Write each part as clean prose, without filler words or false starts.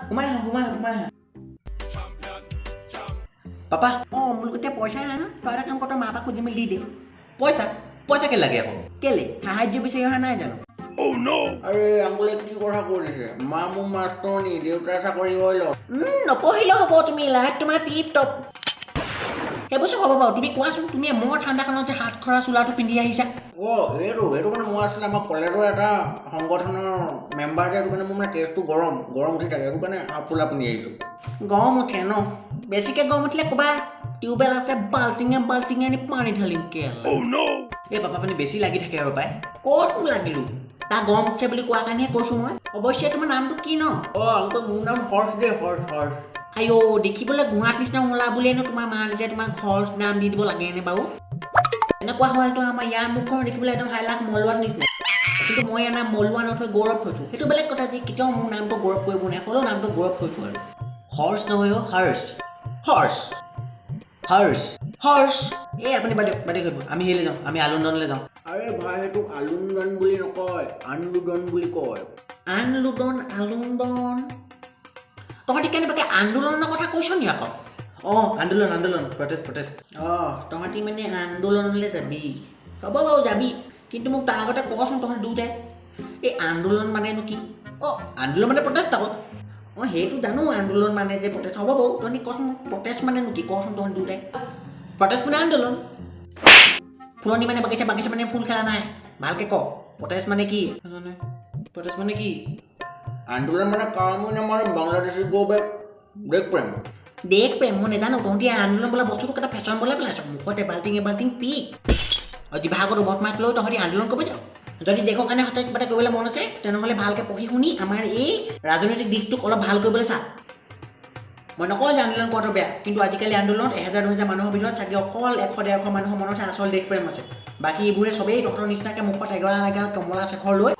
সোমাই পাপা মোৰ এতিয়া পইচাই নাই ন তই এটা কাম কৰ তই মাৰ পৰা খুজি মেলি দি দে পইচা কে লাগে আকৌ কেলে সাহায্য বিচাৰি অহা নাই জানো আৰে আঙ্গুলে কি কথা কইছে মা মু মাষ্টৰনি দেউতা চাকৰি কৰিল নপঢ়িলেও হ'ব তুমি লাইফ তোমাৰ টিপ টপ সেইবোৰ চব হ'ব বাৰু তুমি কোৱাচোন তুমি মোৰ ঠাণ্ডাখনত যে হাত খৰা চোলাটো পিন্ধি আহিছা এইটো মানে মই আছিলে আমাৰ কলেজৰ এটা সংগঠনৰ মেম্বাৰ যে এইটো কাৰণে মোৰ মানে টেষ্টটো গৰম উঠি থাকে এইটো কাৰণে হাত চোলা পিন্ধি আহিছোঁ গৰম উঠে ন বেছিকৈ গৰম উঠিলে ক'বা টিউবেল আছে বাল্টিঙে আনি পানী ঢালিম এই পাপা পানী বেছি লাগি থাকে আৰু পাই ক'ত লাগিলোঁ তাৰ গৰম উঠিছে বুলি কোৱাৰ কাৰণেহে কৈছোঁ মই অৱশ্যে তোমাৰ নামটো কি ন আংকল মোৰ নাম হৰ্ষ দে হৰ্ষ আইঅ দেখিবলৈ গুৱাহাটী নিচিনা ওলা বুলিয়েনো তোমাৰ মা দেউতাই তোমাক হৰ্ষ নাম দি দিব লাগেনে বাৰু এনেকুৱা হয়তো আমাৰ ইয়াৰ মুখখন দেখিবলৈ একদম হাইলাখ মলুৱাত নিচিনা কিন্তু মই ইয়াৰ নাম মলুৱা নথৈ গৌৰৱ থৈছোঁ সেইটো বেলেগ কথা যে কেতিয়াও মোৰ নামটো গৌৰৱ কৰিব নোৱাৰে হ'লেও নামটো গৌৰৱ থৈছোঁ আৰু হৰ্ষ নহয় হৰ্ষ এই আপুনি বাদে কৰিব আমি হেৰিলৈ যাওঁ আমি আলুন্দনলৈ যাওঁ আৰে ভাই সেইটো আলুন্দন বুলি নকয় আনলুদন বুলি কয় আলুন্দন তহঁতি কেনেবাকৈ আন্দোলনৰ কথা কৈছ নি আকৌ আন্দোলন প্ৰটেষ্ট তহঁতি মানে আন্দোলনলৈ যাবি হ'ব বাৰু যাবি কিন্তু মোক তাৰ আগতে কচোন তহঁতি দুয়োটাই এই আন্দোলন মানেনো কি আন্দোলন মানে প্ৰটেষ্ট আকৌ সেইটো জানো আন্দোলন মানে যে প্ৰটেষ্ট হ'ব বাৰু তহঁতি কচোন মোক প্ৰটেষ্ট মানেনো কি কচোন তহঁতি দুয়োটাই প্ৰটেষ্ট মানে আন্দোলন ফুলনি মানে বাগিচা মানে ফুল খেলা নাই ভালকৈ ক প্ৰটেষ্ট মানে কি আন্দোলন মানে কাৰণ আমাৰ বাংলাদেশী গো বেক দেশ প্ৰেম মই নাজানো তহঁতি আন্দোলন বোলা বস্তুটো এটা ফেশ্বন বোলে পেলাইছ মুখত এবাল্টিং পিক জিভা আগত উভত মাক লৈ তহঁতি আন্দোলন কৰিব যাওঁ যদি দেশৰ কাৰণে সঁচাকৈ কিবা এটা কৰিবলৈ মন আছে তেনেহ'লে ভালকৈ পঢ়ি শুনি আমাৰ এই ৰাজনৈতিক দিশটোক অলপ ভাল কৰিবলৈ চা মই নকওঁ যে আন্দোলন কৰাটো বেয়া কিন্তু আজিকালি আন্দোলনত 1000-2000 মানুহৰ ভিতৰত চাগে অকল 100-150 মানুহৰ মনতহে আচল দেশ প্ৰেম আছে বাকী এইবোৰে চবেই ডক্টৰ নিচিনাকৈ মুখত এগৰা কমলা শেখৰ লৈ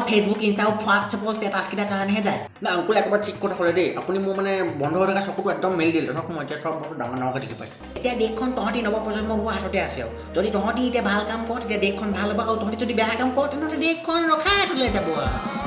ফেচবুক ইনষ্টা হোৱাটছএপৰ ষ্টেটাছকেইটাৰ কাৰণেহে যায় না আংকুল একেবাৰে ঠিক কথা ক'লে দেই আপুনি মোৰ মানে বন্ধ হৈ থকা চকুটো একদম মেলি দিলে ধৰক মই এতিয়া চব বস্তু ডাঙৰকৈ দেখি পাইছোঁ এতিয়া দেশখন তহঁতি নৱপ্ৰজন্মবোৰ হাততে আছে আৰু যদি তহঁতি এতিয়া ভাল কাম কৰ তেতিয়া দেশখন ভাল হ'ব আৰু তহঁতি যদি বেয়া কাম কৰ তেনেহ'লে দেশখন ৰখাই থ'লে যাব আৰু